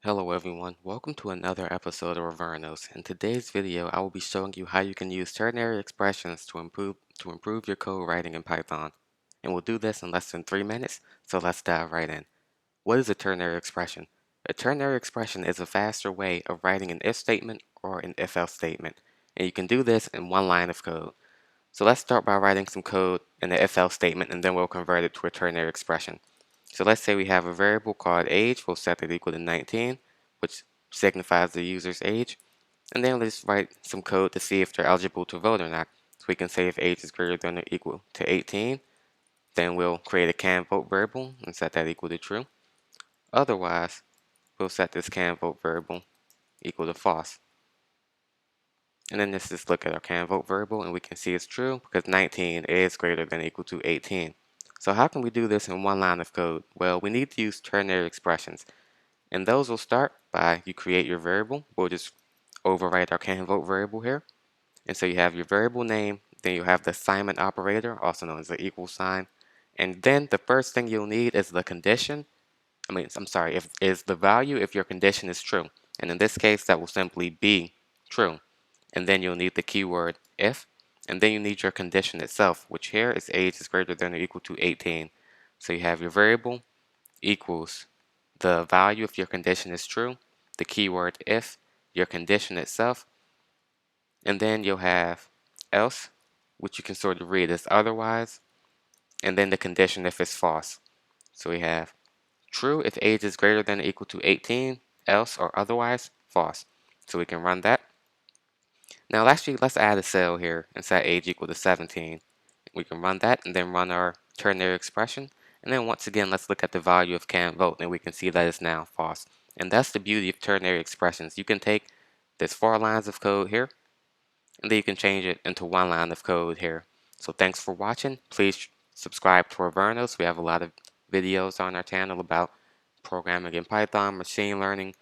Hello everyone, welcome to another episode of Revernos. In today's video, I will be showing you how you can use ternary expressions to improve your code writing in Python. And we'll do this in less than 3 minutes, so let's dive right in. What is a ternary expression? A ternary expression is a faster way of writing an if statement or an if-else statement, and you can do this in one line of code. So let's start by writing some code in the if-else statement, and then we'll convert it to a ternary expression. So let's say we have a variable called age. We'll set it equal to 19, which signifies the user's age. And then let's write some code to see if they're eligible to vote or not. So we can say if age is greater than or equal to 18, then we'll create a can vote variable and set that equal to true. Otherwise, we'll set this can vote variable equal to false. And then let's just look at our can vote variable and we can see it's true because 19 is greater than or equal to 18. So how can we do this in one line of code? Well, we need to use ternary expressions. And those will start by you create your variable. We'll just overwrite our can vote variable here. And so you have your variable name, then you have the assignment operator, also known as the equal sign. And then the first thing you'll need is the condition. Is the value if your condition is true. And in this case, that will simply be true. And then you'll need the keyword if. And then you need your condition itself, which here is age is greater than or equal to 18. So you have your variable equals the value if your condition is true, the keyword if, your condition itself, and then you'll have else, which you can sort of read as otherwise, and then the condition if it's false. So we have true if age is greater than or equal to 18, else or otherwise, false. So we can run that. Now let's add a cell here and set age equal to 17. We can run that and then run our ternary expression. And then once again, let's look at the value of can vote and we can see that it's now false. And that's the beauty of ternary expressions. You can take this 4 lines of code here and then you can change it into 1 line of code here. So thanks for watching. Please subscribe to Revernos. We have a lot of videos on our channel about programming in Python, machine learning,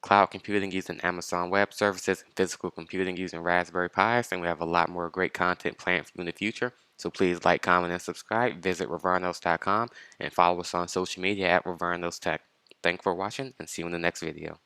cloud computing using Amazon Web Services, and physical computing using Raspberry Pis, and we have a lot more great content planned for you in the future. So please like, comment, and subscribe. Visit revernos.com and follow us on social media at RevernosTech. Thanks for watching and see you in the next video.